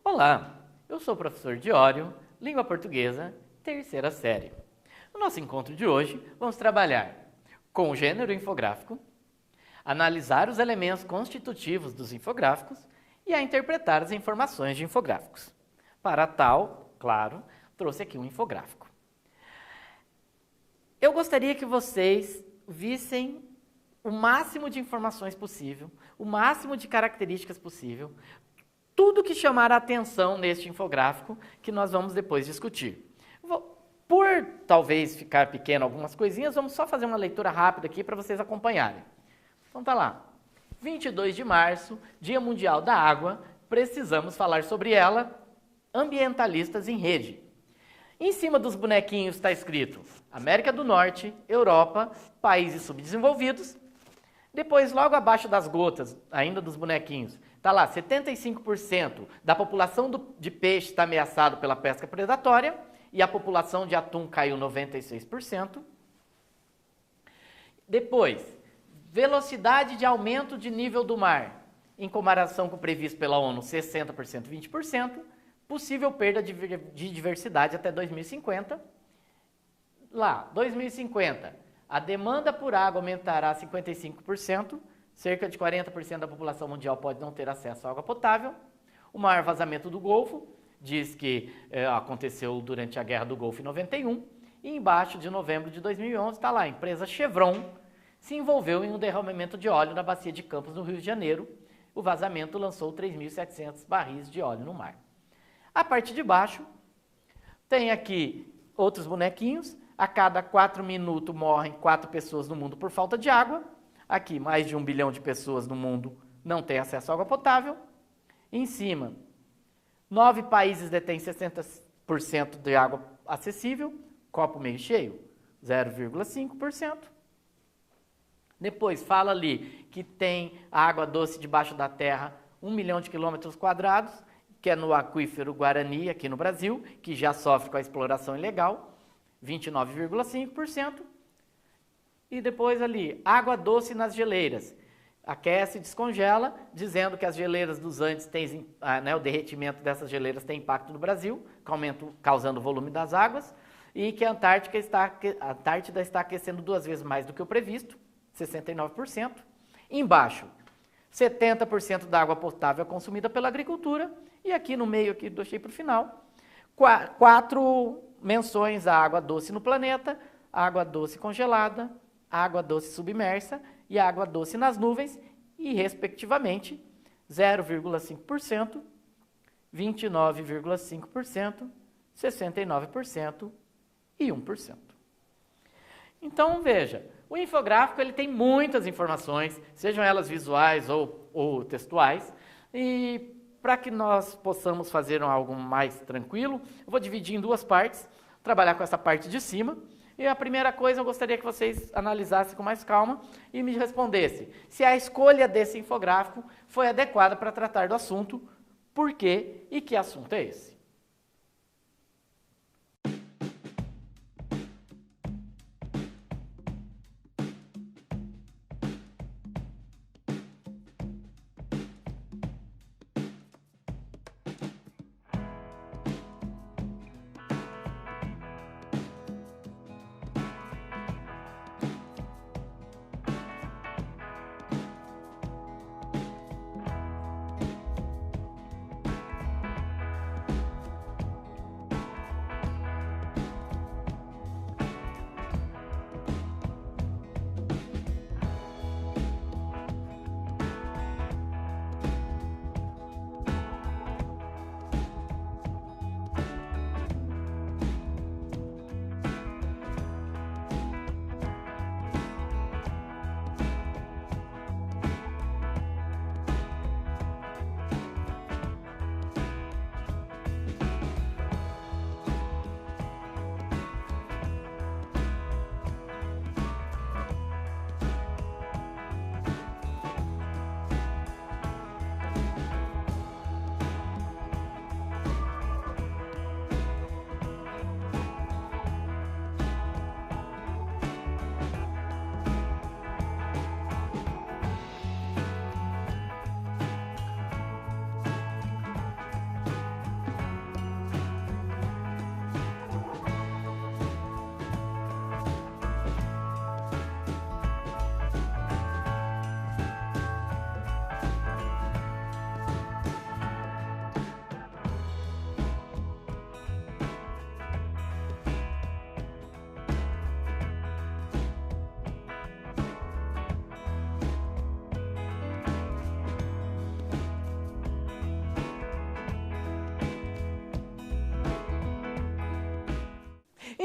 Olá, eu sou o professor Diório, Língua Portuguesa, terceira série. No nosso encontro de hoje, vamos trabalhar com o gênero infográfico, analisar os elementos constitutivos dos infográficos e a interpretar as informações de infográficos. Para tal, claro, trouxe aqui um infográfico. Eu gostaria que vocês vissem o máximo de informações possível, o máximo de características possível, tudo que chamar a atenção neste infográfico que nós vamos depois discutir. Por talvez ficar pequeno algumas coisinhas, vamos só fazer uma leitura rápida aqui para vocês acompanharem. Então tá lá. 22 de março, Dia Mundial da Água, precisamos falar sobre ela, ambientalistas em rede. Em cima dos bonequinhos está escrito América do Norte, Europa, países subdesenvolvidos. Depois, logo abaixo das gotas, ainda dos bonequinhos, está lá, 75% da população de peixe está ameaçado pela pesca predatória e a população de atum caiu 96%. Depois, velocidade de aumento de nível do mar, em comparação com o previsto pela ONU, 60%, 20%. Possível perda de diversidade até 2050. Lá, 2050, a demanda por água aumentará 55%, cerca de 40% da população mundial pode não ter acesso à água potável. O maior vazamento do Golfo, diz que aconteceu durante a Guerra do Golfo em 91, e embaixo de novembro de 2011 está lá, a empresa Chevron se envolveu em um derramamento de óleo na bacia de Campos, no Rio de Janeiro. O vazamento lançou 3.700 barris de óleo no mar. A parte de baixo tem aqui outros bonequinhos. A cada 4 minutos morrem 4 pessoas no mundo por falta de água. Aqui, mais de 1 bilhão de pessoas no mundo não têm acesso à água potável. Em cima, 9 países detêm 60% de água acessível. Copo meio cheio, 0,5%. Depois fala ali que tem água doce debaixo da terra, 1 milhão de quilômetros quadrados, que é no aquífero Guarani, aqui no Brasil, que já sofre com a exploração ilegal, 29,5%. E depois ali, água doce nas geleiras. Aquece e descongela, dizendo que as geleiras dos Andes têm, o derretimento dessas geleiras tem impacto no Brasil, causando o volume das águas, e que a Antártida está aquecendo 2 vezes mais do que o previsto, 69%. Embaixo, 70% da água potável é consumida pela agricultura. E aqui no meio, aqui deixei para o final, 4 menções à água doce no planeta, água doce congelada, água doce submersa e água doce nas nuvens, e respectivamente 0,5%, 29,5%, 69% e 1%. Então veja, o infográfico ele tem muitas informações, sejam elas visuais ou textuais, e para que nós possamos fazer algo mais tranquilo, eu vou dividir em 2 partes, trabalhar com essa parte de cima. E a primeira coisa eu gostaria que vocês analisassem com mais calma e me respondessem se a escolha desse infográfico foi adequada para tratar do assunto, por quê e que assunto é esse.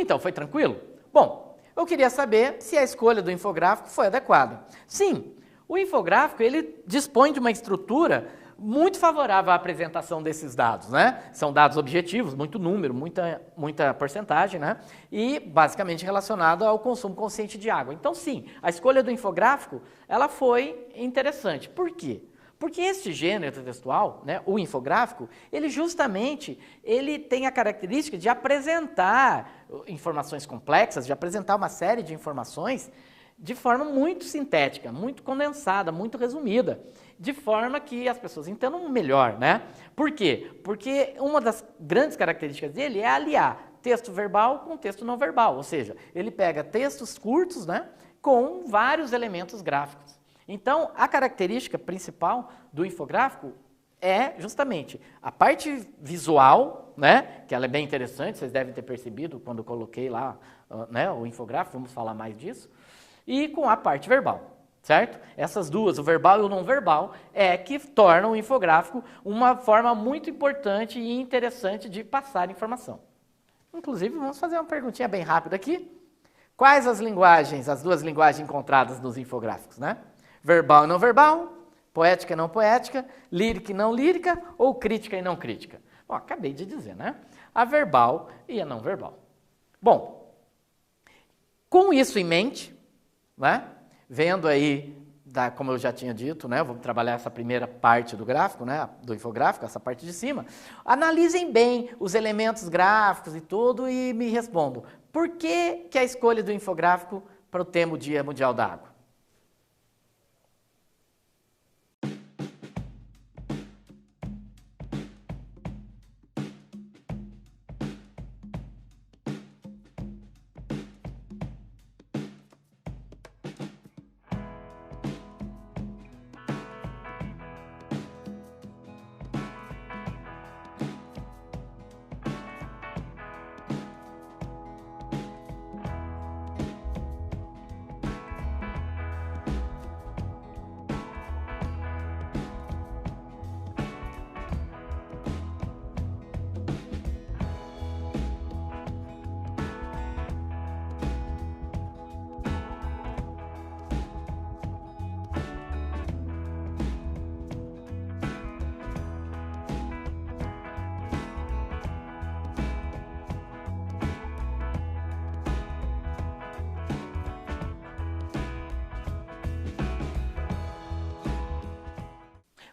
Então, foi tranquilo? Bom, eu queria saber se a escolha do infográfico foi adequada. Sim, o infográfico ele dispõe de uma estrutura muito favorável à apresentação desses dados, né? São dados objetivos, muito número, muita porcentagem, né? E basicamente relacionado ao consumo consciente de água. Então, sim, a escolha do infográfico, ela foi interessante. Por quê? Porque este gênero textual, né, o infográfico, ele justamente tem a característica de apresentar informações complexas, de apresentar uma série de informações de forma muito sintética, muito condensada, muito resumida, de forma que as pessoas entendam melhor, né? Por quê? Porque uma das grandes características dele é aliar texto verbal com texto não verbal, ou seja, ele pega textos curtos, né, com vários elementos gráficos. Então, a característica principal do infográfico é justamente a parte visual, né, que ela é bem interessante, vocês devem ter percebido quando eu coloquei lá, né, o infográfico, vamos falar mais disso, e com a parte verbal, certo? Essas duas, o verbal e o não verbal, é que tornam o infográfico uma forma muito importante e interessante de passar informação. Inclusive, vamos fazer uma perguntinha bem rápida aqui. Quais as duas linguagens encontradas nos infográficos, né? Verbal e não verbal, poética e não poética, lírica e não lírica, ou crítica e não crítica? Bom, acabei de dizer, né? A verbal e a não verbal. Bom, com isso em mente, né? Vendo aí, como eu já tinha dito, né? Vamos trabalhar essa primeira parte do gráfico, né? Do infográfico, essa parte de cima. Analisem bem os elementos gráficos e tudo e me respondam. Por que a escolha do infográfico para o tema Dia Mundial da Água?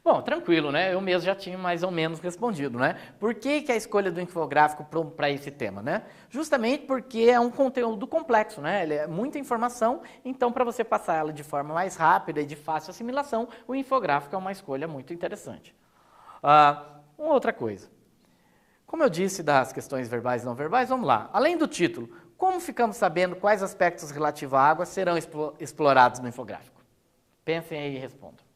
Bom, tranquilo, né? Eu mesmo já tinha mais ou menos respondido, né? Por que a escolha do infográfico para esse tema, né? Justamente porque é um conteúdo complexo, né? Ele é muita informação, então para você passar ela de forma mais rápida e de fácil assimilação, o infográfico é uma escolha muito interessante. Uma outra coisa. Como eu disse das questões verbais e não verbais, vamos lá. Além do título, como ficamos sabendo quais aspectos relativos à água serão explorados no infográfico? Pensem aí e respondam.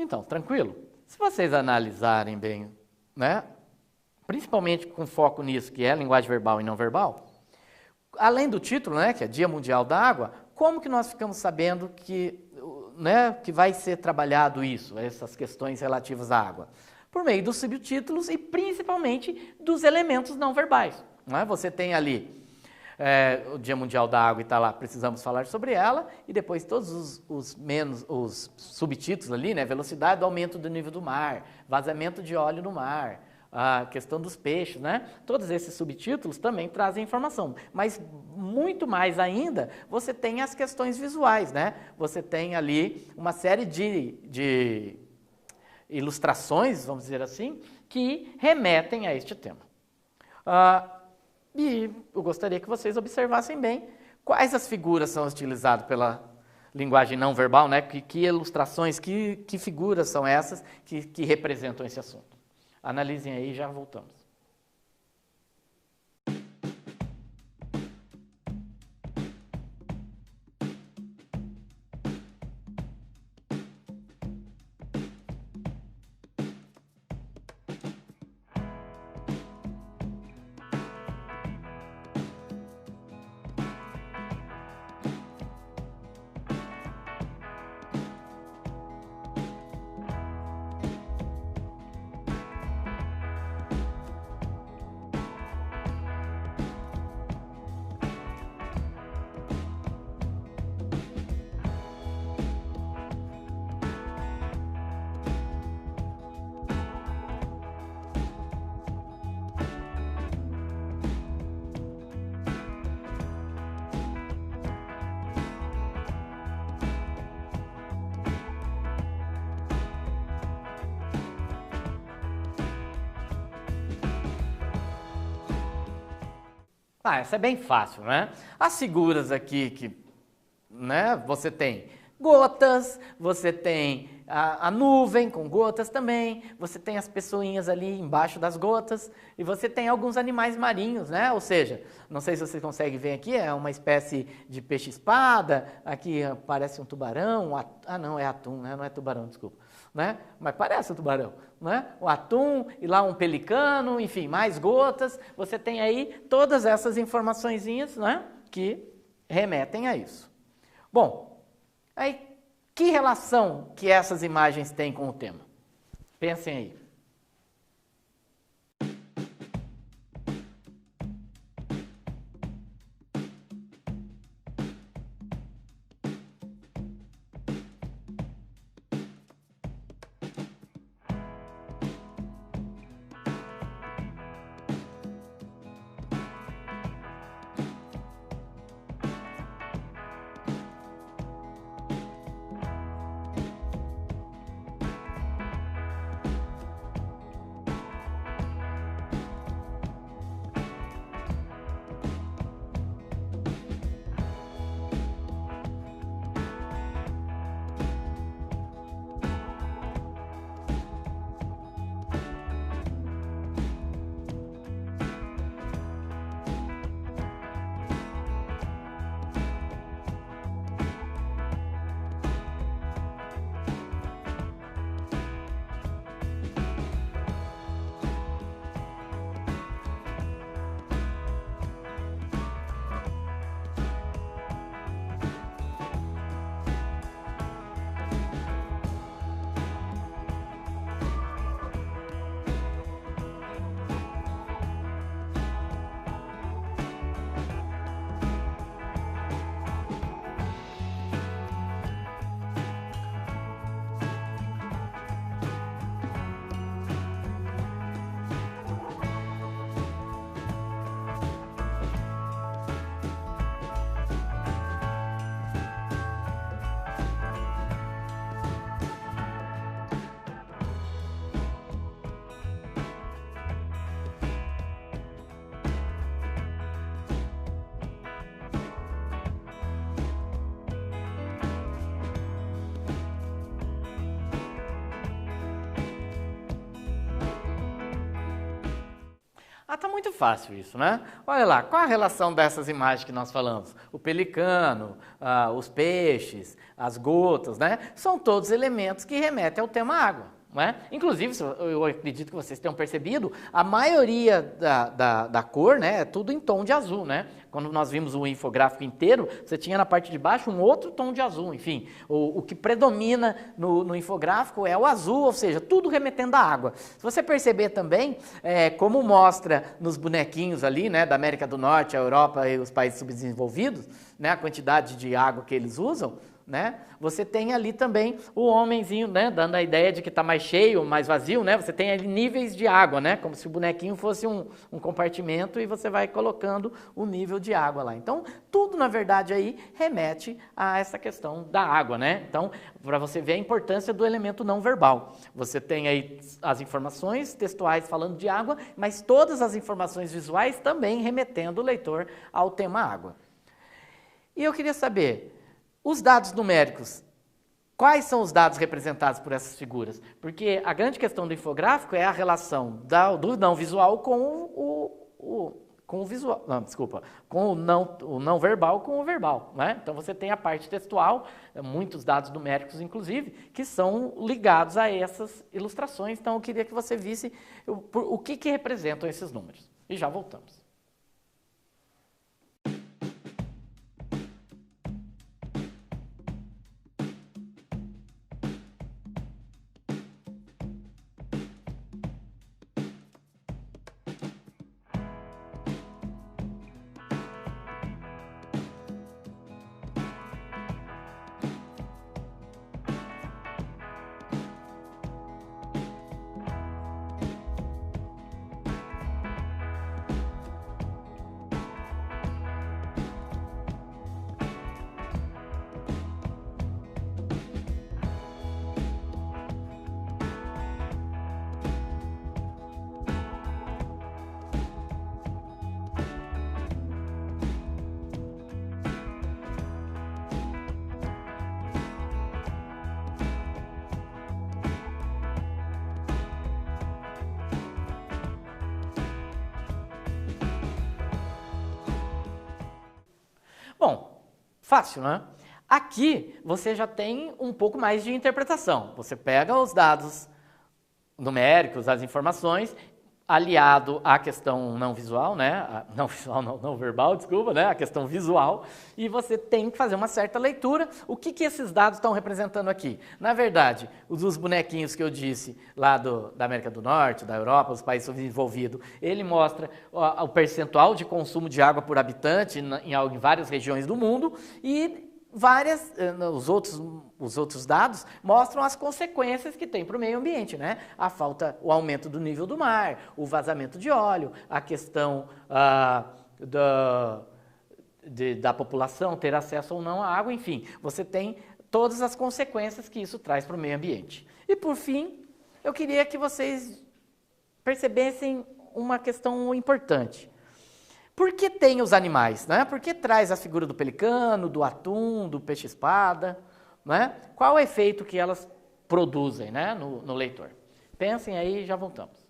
Então, tranquilo? Se vocês analisarem bem, né, principalmente com foco nisso, que é linguagem verbal e não verbal, além do título, né, que é Dia Mundial da Água, como que nós ficamos sabendo que, né, que vai ser trabalhado isso, essas questões relativas à água? Por meio dos subtítulos e principalmente dos elementos não verbais. Né? Você tem ali o Dia Mundial da Água e está lá, precisamos falar sobre ela, e depois todos os subtítulos ali, né? Velocidade do aumento do nível do mar, vazamento de óleo no mar, a questão dos peixes, né? Todos esses subtítulos também trazem informação, mas muito mais ainda, você tem as questões visuais, né? Você tem ali uma série de ilustrações, vamos dizer assim, que remetem a este tema. E eu gostaria que vocês observassem bem quais as figuras são utilizadas pela linguagem não verbal, né? Que ilustrações, que figuras são essas que representam esse assunto. Analisem aí e já voltamos. Essa é bem fácil, né? As figuras aqui né, você tem gotas, você tem a nuvem com gotas também, você tem as pessoinhas ali embaixo das gotas e você tem alguns animais marinhos, né? Ou seja, não sei se vocês conseguem ver aqui, é uma espécie de peixe-espada, aqui parece um tubarão, não, é atum, né? Não é tubarão, desculpa. Né? Mas parece um tubarão, né? O atum e lá um pelicano, enfim, mais gotas. Você tem aí todas essas informaçõezinhas, né, que remetem a isso. Bom, aí que relação que essas imagens têm com o tema? Pensem aí. Ah, tá muito fácil isso, né? Olha lá, qual a relação dessas imagens que nós falamos? O pelicano, os peixes, as gotas, né? São todos elementos que remetem ao tema água. Né? Inclusive, eu acredito que vocês tenham percebido, a maioria da cor, né, é tudo em tom de azul, né? Quando nós vimos o infográfico inteiro, você tinha na parte de baixo um outro tom de azul, enfim. O que predomina no infográfico é o azul, ou seja, tudo remetendo à água. Se você perceber também, como mostra nos bonequinhos ali, né, da América do Norte, a Europa e os países subdesenvolvidos, né, a quantidade de água que eles usam, né? Você tem ali também o homenzinho, né, dando a ideia de que está mais cheio, mais vazio, né? Você tem ali níveis de água, né? Como se o bonequinho fosse um compartimento e você vai colocando o nível de água lá. Então, tudo, na verdade, aí remete a essa questão da água, né? Então, para você ver a importância do elemento não verbal. Você tem aí as informações textuais falando de água, mas todas as informações visuais também remetendo o leitor ao tema água. E eu queria saber, os dados numéricos, quais são os dados representados por essas figuras? Porque a grande questão do infográfico é a relação do não visual com o visual, não, desculpa, com o não verbal com o verbal, né? Então você tem a parte textual, muitos dados numéricos inclusive, que são ligados a essas ilustrações. Então eu queria que você visse o que representam esses números. E já voltamos. Bom, fácil, né? Aqui você já tem um pouco mais de interpretação. Você pega os dados numéricos, as informações, aliado à questão não visual, né? Não verbal, desculpa, né? A questão visual, e você tem que fazer uma certa leitura. O que esses dados estão representando aqui? Na verdade, os bonequinhos que eu disse lá da América do Norte, da Europa, os países subdesenvolvidos, ele mostra o percentual de consumo de água por habitante em várias regiões do mundo, e os outros dados mostram as consequências que tem para o meio ambiente, né? O aumento do nível do mar, o vazamento de óleo, a questão da população ter acesso ou não à água, enfim, você tem todas as consequências que isso traz para o meio ambiente. E por fim, eu queria que vocês percebessem uma questão importante. Por que tem os animais, né? Por que traz a figura do pelicano, do atum, do peixe-espada, né? Qual o efeito que elas produzem, né, no leitor? Pensem aí e já voltamos.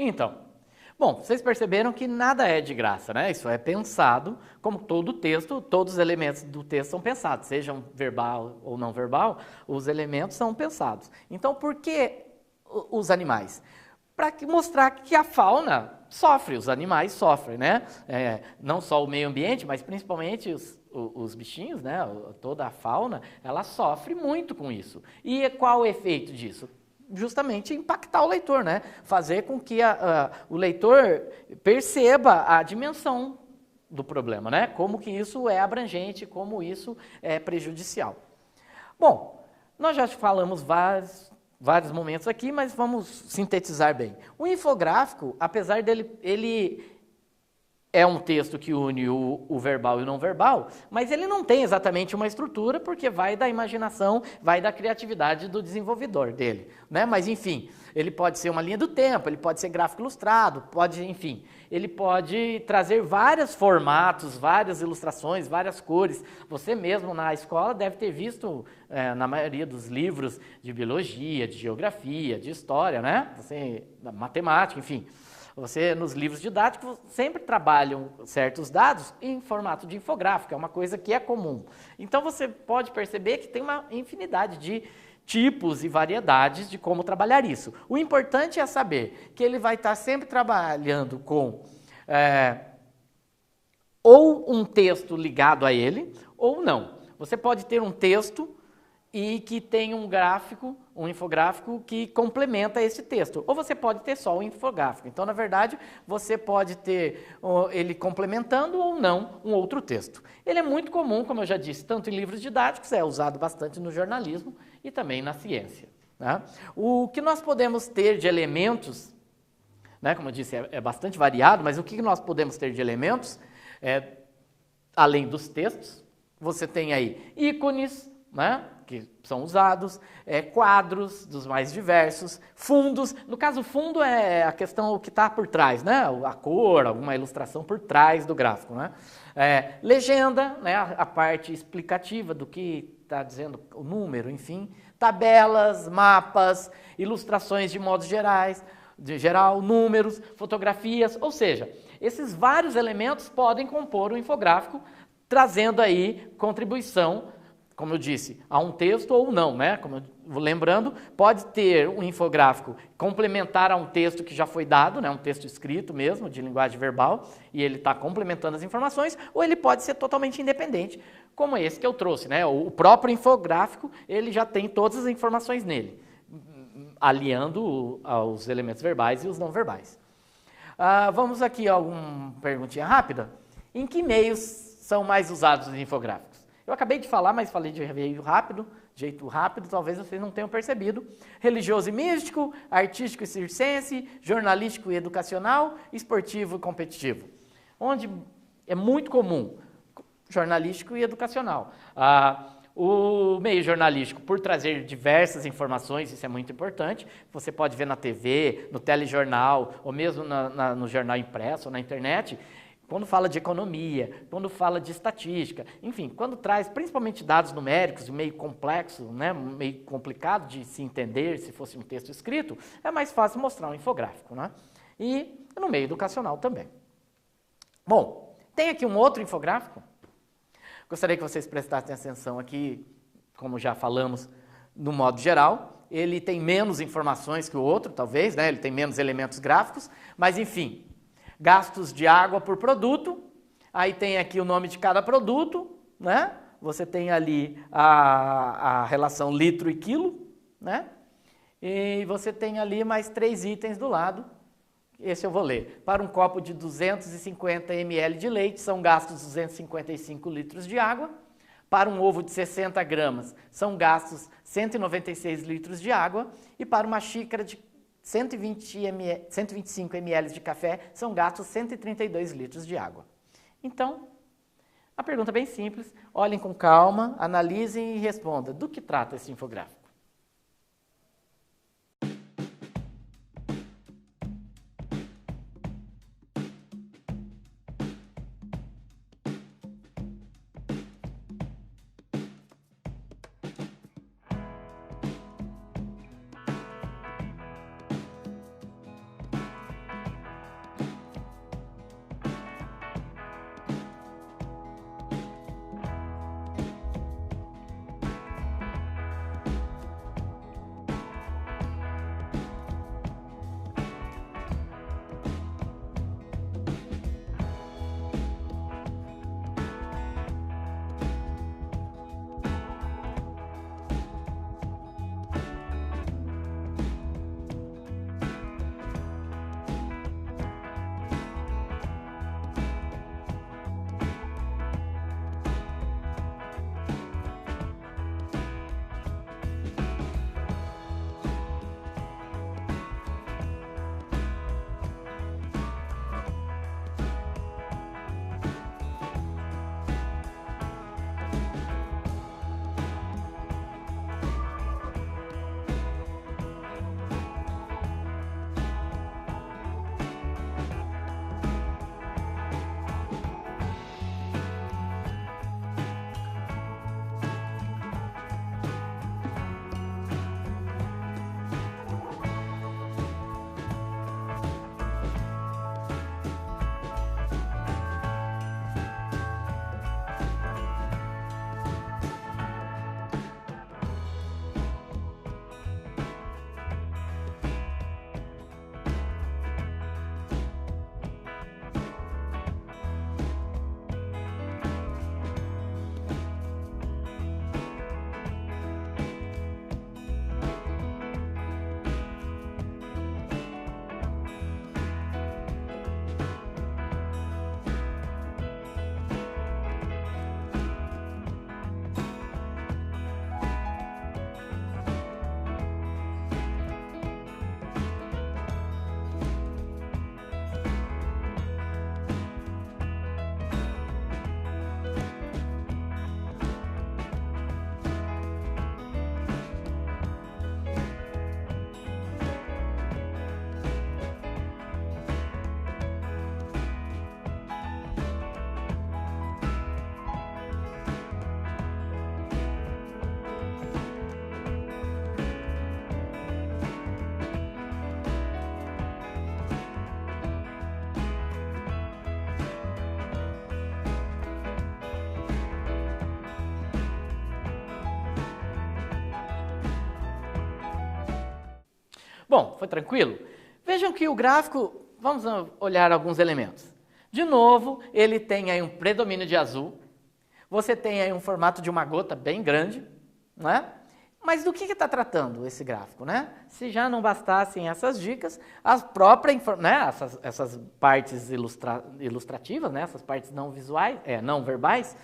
Então, bom, vocês perceberam que nada é de graça, né? Isso é pensado, como todo texto, todos os elementos do texto são pensados, sejam verbal ou não verbal, os elementos são pensados. Então, por que os animais? Para mostrar que a fauna sofre, os animais sofrem, né? Não só o meio ambiente, mas principalmente os bichinhos, né? Toda a fauna, ela sofre muito com isso. E qual o efeito disso? Justamente impactar o leitor, né? Fazer com que o leitor perceba a dimensão do problema, né? Como que isso é abrangente, como isso é prejudicial. Bom, nós já falamos vários momentos aqui, mas vamos sintetizar bem. O infográfico, apesar dele, ele é um texto que une o verbal e o não verbal, mas ele não tem exatamente uma estrutura, porque vai da imaginação, vai da criatividade do desenvolvedor dele, né? Mas, enfim, ele pode ser uma linha do tempo, ele pode ser gráfico ilustrado, ele pode trazer vários formatos, várias ilustrações, várias cores. Você mesmo na escola deve ter visto, na maioria dos livros de biologia, de geografia, de história, né? Matemática, enfim. Você, nos livros didáticos, sempre trabalham certos dados em formato de infográfico, é uma coisa que é comum. Então, você pode perceber que tem uma infinidade de tipos e variedades de como trabalhar isso. O importante é saber que ele vai estar sempre trabalhando com ou um texto ligado a ele, ou não. Você pode ter um texto e que tem um gráfico, um infográfico que complementa esse texto. Ou você pode ter só o infográfico. Então, na verdade, você pode ter ele complementando ou não um outro texto. Ele é muito comum, como eu já disse, tanto em livros didáticos, é usado bastante no jornalismo e também na ciência, né? O que nós podemos ter de elementos, né, como eu disse, é bastante variado, mas o que nós podemos ter de elementos, além dos textos, você tem aí ícones, né, que são usados, quadros dos mais diversos, fundos. No caso, fundo é a questão o que está por trás, né? A cor, alguma ilustração por trás do gráfico, né? Legenda, né? A parte explicativa do que está dizendo o número, enfim. Tabelas, mapas, ilustrações de modos geral, números, fotografias, ou seja, esses vários elementos podem compor um infográfico, trazendo aí contribuição, como eu disse, a um texto ou não, né? Lembrando, pode ter um infográfico complementar a um texto que já foi dado, né? Um texto escrito mesmo, de linguagem verbal, e ele está complementando as informações, ou ele pode ser totalmente independente, como esse que eu trouxe, né? O próprio infográfico, ele já tem todas as informações nele, aliando os elementos verbais e os não verbais. Vamos aqui a alguma perguntinha rápida. Em que meios são mais usados os infográficos? Eu acabei de falar, mas falei de jeito rápido, talvez vocês não tenham percebido. Religioso e místico, artístico e circense, jornalístico e educacional, esportivo e competitivo. Onde é muito comum, jornalístico e educacional. O meio jornalístico, por trazer diversas informações, isso é muito importante. Você pode ver na TV, no telejornal, ou mesmo no jornal impresso, ou na internet. Quando fala de economia, quando fala de estatística, enfim, quando traz principalmente dados numéricos, meio complexo, né, meio complicado de se entender se fosse um texto escrito, é mais fácil mostrar um infográfico, né? E no meio educacional também. Bom, tem aqui um outro infográfico. Gostaria que vocês prestassem atenção aqui, como já falamos, no modo geral. Ele tem menos informações que o outro, talvez, né? Ele tem menos elementos gráficos, mas enfim. Gastos de água por produto, aí tem aqui o nome de cada produto, né? Você tem ali a relação litro e quilo, né? E você tem ali mais 3 itens do lado, esse eu vou ler. Para um copo de 250 ml de leite, são gastos 255 litros de água. Para um ovo de 60 gramas, são gastos 196 litros de água. E para uma xícara de 125 ml de café, são gastos 132 litros de água. Então, a pergunta é bem simples. Olhem com calma, analisem e respondam. Do que trata esse infográfico? Bom, foi tranquilo? Vejam que o gráfico, vamos olhar alguns elementos. De novo, ele tem aí um predomínio de azul, você tem aí um formato de uma gota bem grande, né? Mas do que está tratando esse gráfico, né? Se já não bastassem essas dicas, as próprias, né, essas partes ilustrativas, né, essas partes não visuais, não verbais,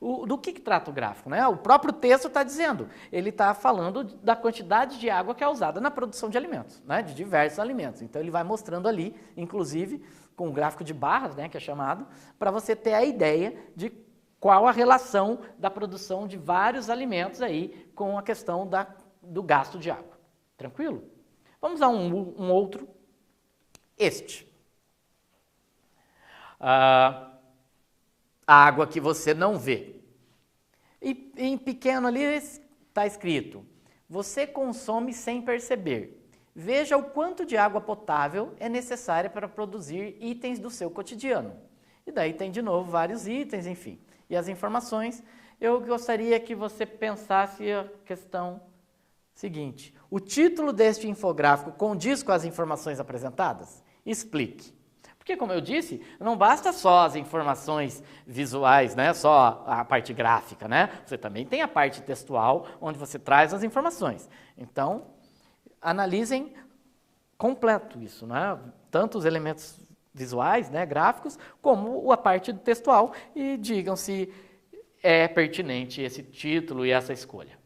do que trata o gráfico, né? O próprio texto está dizendo, ele está falando da quantidade de água que é usada na produção de alimentos, né, de diversos alimentos. Então ele vai mostrando ali, inclusive, com um gráfico de barras, né, que é chamado, para você ter a ideia de qual a relação da produção de vários alimentos aí com a questão do gasto de água. Tranquilo? Vamos a um outro. Este. A água que você não vê. E em pequeno ali está escrito, você consome sem perceber. Veja o quanto de água potável é necessária para produzir itens do seu cotidiano. E daí tem de novo vários itens, enfim. E as informações, eu gostaria que você pensasse a questão seguinte. O título deste infográfico condiz com as informações apresentadas? Explique. Porque, como eu disse, não basta só as informações visuais, né? Só a parte gráfica, né? Você também tem a parte textual, onde você traz as informações. Então, analisem completo isso, né? Tanto os elementos visuais, né, gráficos, como a parte textual, e digam se é pertinente esse título e essa escolha.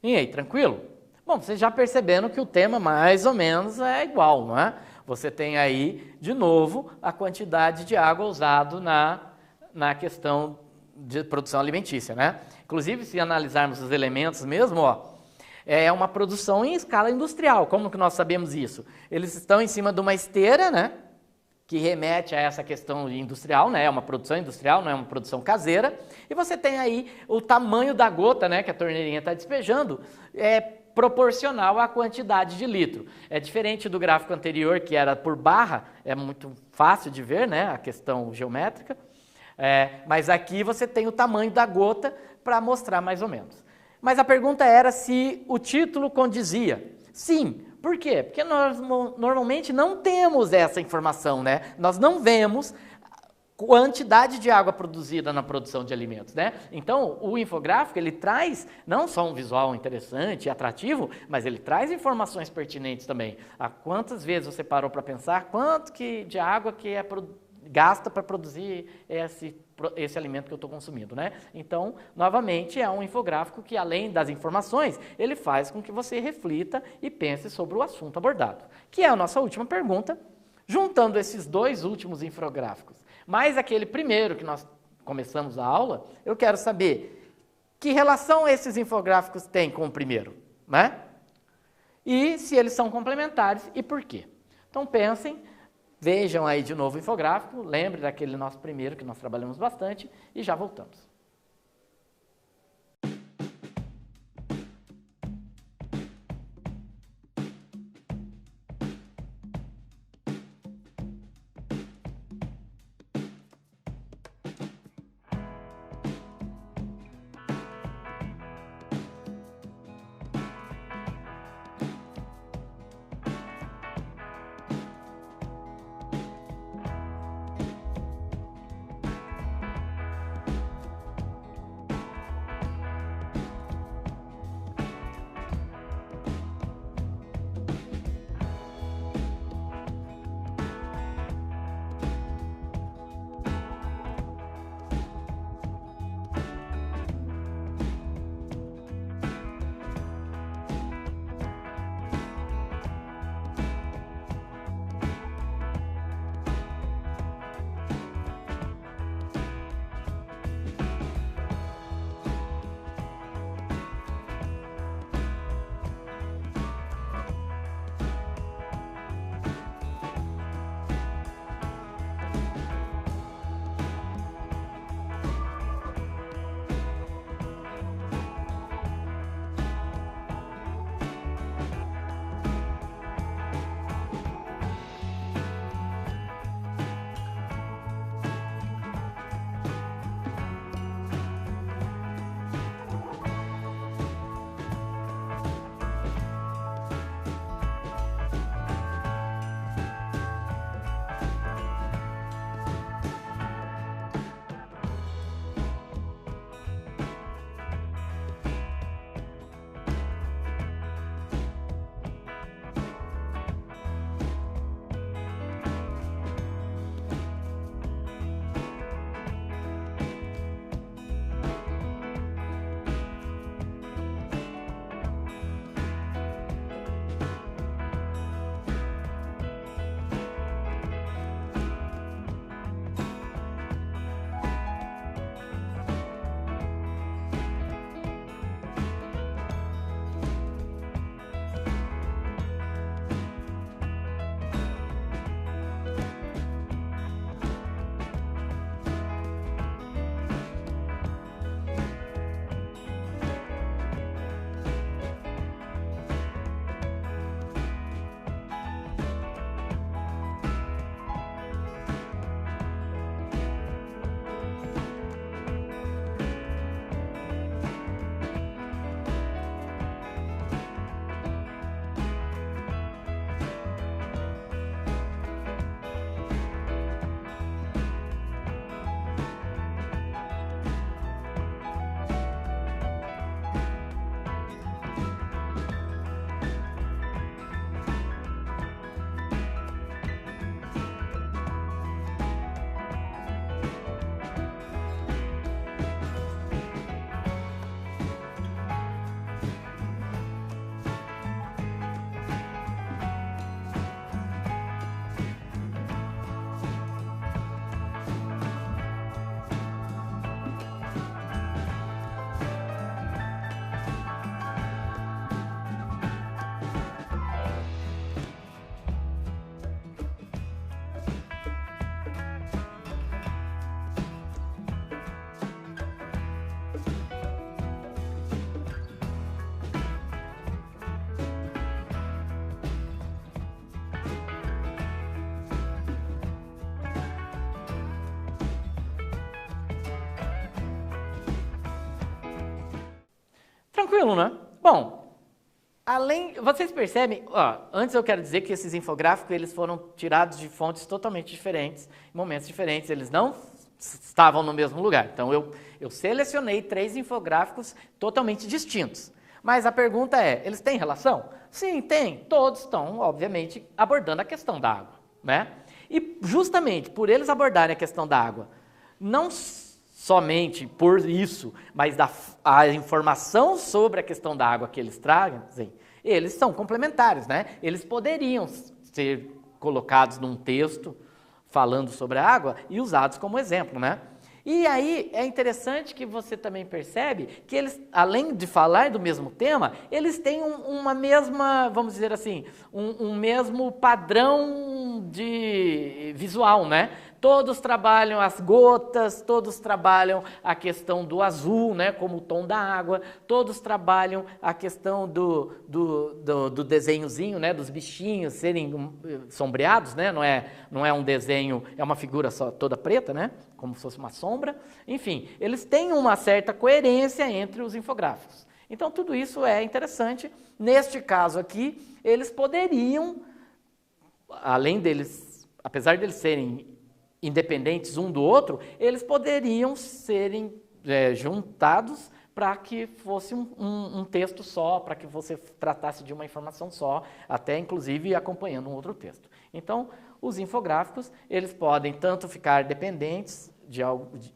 E aí, tranquilo? Bom, vocês já perceberam que o tema mais ou menos é igual, não é? Você tem aí, de novo, a quantidade de água usada na questão de produção alimentícia, né? Inclusive, se analisarmos os elementos mesmo, ó, é uma produção em escala industrial. Como que nós sabemos isso? Eles estão em cima de uma esteira, né? Que remete a essa questão industrial, né? É uma produção industrial, não é uma produção caseira. E você tem aí o tamanho da gota, né? Que a torneirinha está despejando, proporcional à quantidade de litro. É diferente do gráfico anterior, que era por barra, é muito fácil de ver, né? A questão geométrica. Mas aqui você tem o tamanho da gota para mostrar mais ou menos. Mas a pergunta era se o título condizia. Sim. Por quê? Porque nós normalmente não temos essa informação, né? Nós não vemos quantidade de água produzida na produção de alimentos, né? Então, o infográfico, ele traz não só um visual interessante e atrativo, mas ele traz informações pertinentes também. Quantas vezes você parou para pensar quanto de água que gasta para produzir esse alimento que eu estou consumindo, né? Então, novamente, é um infográfico que, além das informações, ele faz com que você reflita e pense sobre o assunto abordado, que é a nossa última pergunta, juntando esses dois últimos infográficos, mais aquele primeiro que nós começamos a aula, eu quero saber que relação esses infográficos têm com o primeiro, né? E se eles são complementares e por quê. Então, pensem. Vejam aí de novo o infográfico, lembre daquele nosso primeiro que nós trabalhamos bastante e já voltamos. Tranquilo, né? Bom, vocês percebem, antes eu quero dizer que esses infográficos eles foram tirados de fontes totalmente diferentes, em momentos diferentes, eles não estavam no mesmo lugar. Então eu selecionei 3 infográficos totalmente distintos. Mas a pergunta é, eles têm relação? Sim, tem. Todos estão, obviamente, abordando a questão da água, né? E justamente por eles abordarem a questão da água, não somente por isso, mas a informação sobre a questão da água que eles trazem, eles são complementares, né? Eles poderiam ser colocados num texto falando sobre a água e usados como exemplo, né? E aí é interessante que você também percebe que eles, além de falar do mesmo tema, eles têm uma mesma, vamos dizer assim, um mesmo padrão de visual, né? Todos trabalham as gotas, todos trabalham a questão do azul, né, como o tom da água, todos trabalham a questão do desenhozinho, né, dos bichinhos serem sombreados, né, não é um desenho, é uma figura só toda preta, né, como se fosse uma sombra. Enfim, eles têm uma certa coerência entre os infográficos. Então, tudo isso é interessante. Neste caso aqui, eles poderiam, além deles, apesar deles serem independentes um do outro, eles poderiam serem juntados para que fosse um texto só, para que você tratasse de uma informação só, até inclusive acompanhando um outro texto. Então, os infográficos, eles podem tanto ficar dependentes de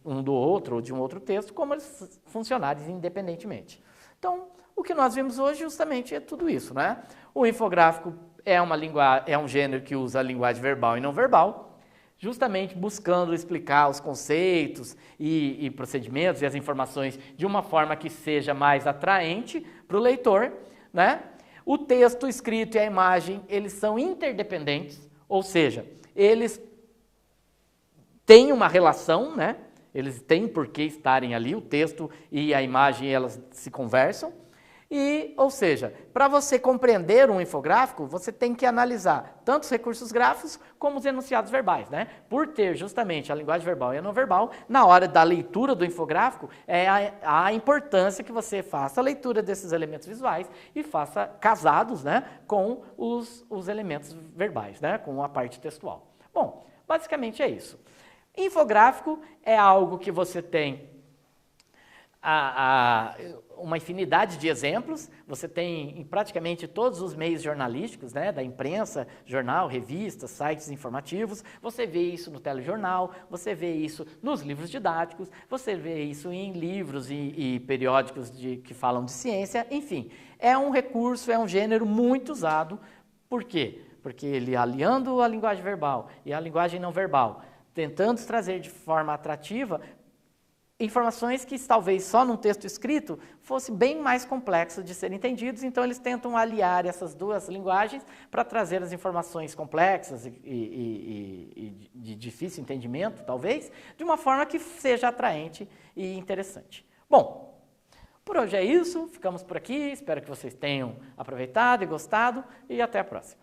um do outro ou de um outro texto, como eles funcionarem independentemente. Então, o que nós vimos hoje justamente é tudo isso, né? O infográfico é um gênero que usa a linguagem verbal e não verbal, justamente buscando explicar os conceitos e procedimentos e as informações de uma forma que seja mais atraente para o leitor, né? O texto escrito e a imagem, eles são interdependentes, ou seja, eles têm uma relação, né? Eles têm por que estarem ali, o texto e a imagem, elas se conversam. Ou seja, para você compreender um infográfico, você tem que analisar tanto os recursos gráficos como os enunciados verbais, né? Por ter justamente a linguagem verbal e a não verbal, na hora da leitura do infográfico, é a importância que você faça a leitura desses elementos visuais e faça casados, né, com os elementos verbais, né, com a parte textual. Bom, basicamente é isso. Infográfico é algo que você tem uma infinidade de exemplos, você tem em praticamente todos os meios jornalísticos, né, da imprensa, jornal, revistas, sites informativos, você vê isso no telejornal, você vê isso nos livros didáticos, você vê isso em livros e periódicos que falam de ciência, enfim, é um recurso, é um gênero muito usado. Por quê? Porque ele, aliando a linguagem verbal e a linguagem não verbal, tentando trazer de forma atrativa informações que talvez só num texto escrito fosse bem mais complexo de serem entendidos, então eles tentam aliar essas duas linguagens para trazer as informações complexas e de difícil entendimento, talvez, de uma forma que seja atraente e interessante. Bom, por hoje é isso, ficamos por aqui, espero que vocês tenham aproveitado e gostado, e até a próxima.